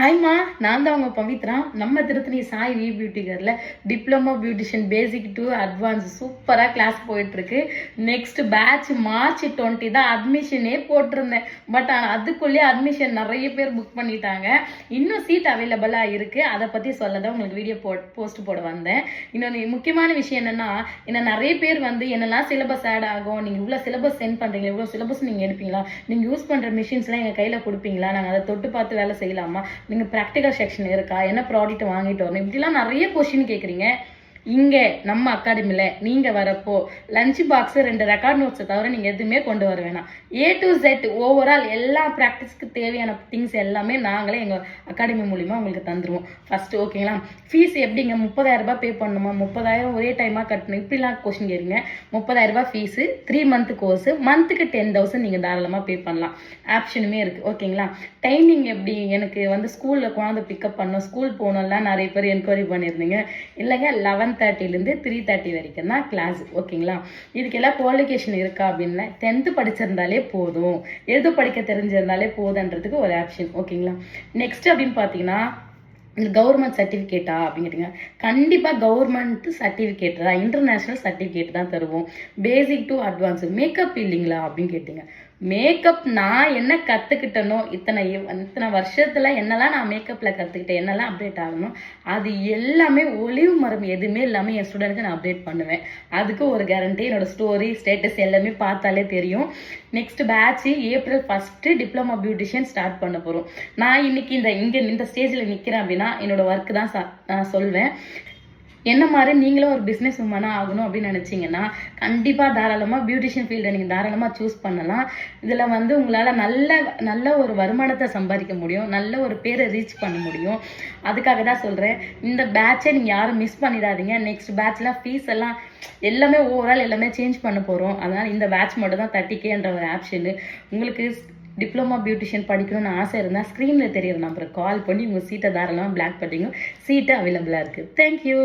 ஹாய்மா, நான் தான் உங்கள் பவித்ரா. நம்ம திருத்தணி சாய் வி பியூட்டி கேரில் diploma beautician basic to advance சூப்பராக கிளாஸ் போயிட்டுருக்கு. நெக்ஸ்ட் பேட்ச் March 20 தான் அட்மிஷனே போட்டிருந்தேன். பட் ஆனால் அதுக்குள்ளேயே அட்மிஷன் நிறைய பேர் புக் பண்ணிட்டாங்க. இன்னும் சீட் அவைலபிளாக இருக்குது. அதை பற்றி சொல்ல தான் உங்களுக்கு வீடியோ போஸ்ட் போட வந்தேன். இன்னொன்று முக்கியமான விஷயம் என்னென்னா, இன்னும் நிறைய பேர் என்னெல்லாம் சிலபஸ் ஆட் ஆகும், நீங்கள் இவ்வளோ சிலபஸ் சென்ட் பண்ணுறீங்க, இவ்வளோ சிலபஸ் நீங்கள் எடுப்பீங்களா, நீங்கள் யூஸ் பண்ணுற மிஷின்ஸ்லாம் எங்கள் கையில் கொடுப்பீங்களா, நாங்கள் அதை தொட்டு பார்த்து வேலை செய்யலாமா, நீங்கள் ப்ராக்டிக்கல் செக்ஷன் இருக்கா, என்ன ப்ராடக்ட் வாங்கிட்டு வரணும், இப்படிலாம் நிறைய கொஸ்டின் கேட்குறீங்க. இங்கே நம்ம அகாடமியில் நீங்கள் வரப்போ லஞ்ச் பாக்ஸு 2 ரெக்கார்ட் நோட்ஸை தவிர நீங்கள் எதுவுமே கொண்டு வர வேணாம். A to Z ஓவரால் எல்லா ப்ராக்டிஸ்க்கு தேவையான திங்ஸ் எல்லாமே நாங்களே எங்கள் அகாடமி மூலிமா உங்களுக்கு தந்துடுவோம். ஃபஸ்ட்டு ஓகேங்களா? ஃபீஸ் எப்படிங்க? 30,000 ரூபாய் பே பண்ணணுமா, 30,000 ஒரே டைமாக கட்டணும், இப்படிலாம் கொஸ்டின் கேட்குங்க. 30,000 ரூபாய் ஃபீஸு, 3 மந்த் கோர்ஸு, மந்த்துக்கு 10,000 நீங்கள் தாராளமாக பே பண்ணலாம். ஆப்ஷனுமே இருக்குது. ஓகேங்களா? டைமிங் எப்படி? எனக்கு ஸ்கூலில் குழந்தை பிக்கப் பண்ணணும், ஸ்கூல் போகணும்லாம் நிறைய பேர் என்கொயரி பண்ணியிருந்தீங்க. இல்லைங்க, 11:30 3:30 வரைக்கும் தான் கிளாஸ். ஓகேங்களா? இதுக்கெல்லாம் குவாலிஃபிகேஷன் இருக்கா அப்படின்னா 10th படிச்சிருந்தாலே போதும், எழுத படிக்க தெரிஞ்சிருந்தாலே போதுன்றதுக்கு ஒரு ஆப்ஷன். ஓகேங்களா? நெக்ஸ்ட் அப்படின்னு பார்த்தீங்கன்னா, கவர்மெண்ட் சர்டிஃபிகேட்டா அப்படின்னு கேட்டீங்க. கண்டிப்பாக கவர்மெண்ட் சர்டிஃபிகேட் தான், இன்டர்நேஷ்னல் சர்டிஃபிகேட் தான் தருவோம். பேசிக் டு அட்வான்ஸ். மேக்கப் இல்லைங்களா அப்படின்னு கேட்டீங்க. மேக்கப் நான் என்ன கற்றுக்கிட்டனோ, இத்தனை வருஷத்தில் என்னெல்லாம் நான் மேக்கப்பில் கற்றுக்கிட்டேன், என்னெல்லாம் அப்டேட் ஆகணும், அது எல்லாமே ஒளிவு மரம் எதுவுமே இல்லாமல் என் ஸ்டூடெண்ட்க்கு நான் அப்டேட் பண்ணுவேன். அதுக்கு ஒரு கேரண்டி. என்னோடய ஸ்டோரி, ஸ்டேட்டஸ் எல்லாமே பார்த்தாலே தெரியும். Next batch April 1 diploma beautician start பண்ண போகிறோம். நான் இன்னைக்கு இந்த ஸ்டேஜில் நிற்கிறேன் அப்படின்னா என்னோட ஒர்க்கு தான் நான் சொல்வேன். என்ன மாதிரி நீங்களும் ஒரு பிஸ்னஸ் உமனாக ஆகணும் அப்படின்னு நினச்சிங்கன்னா கண்டிப்பாக தாராளமாக பியூட்டிஷியன் ஃபீல்டை நீங்கள் தாராளமாக சூஸ் பண்ணலாம். இதில் உங்களால் நல்ல ஒரு வருமானத்தை சம்பாதிக்க முடியும், நல்ல ஒரு பேரை ரீச் பண்ண முடியும். அதுக்காக தான் சொல்கிறேன், இந்த பேட்சை நீங்கள் யாரும் மிஸ் பண்ணிடாதீங்க. நெக்ஸ்ட் பேட்ச்லாம் ஃபீஸ் எல்லாம் எல்லாமே ஓவரால் எல்லாமே சேஞ்ச் பண்ண போகிறோம். அதனால் இந்த பேட்ச் மட்டும் தான் 30Kன்ற ஒரு ஆப்ஷனு. உங்களுக்கு டிப்ளமா பியூட்டிஷியன் படிக்கணும்னு ஆசை இருந்தால் ஸ்க்ரீனில் தெரியிற நம்பருக்கு கால் பண்ணி உங்கள் சீட்டை தாராளமாக பிளாக் பண்ணிங்க. சீட்டு அவைலபிளாக இருக்குது. தேங்க்யூ.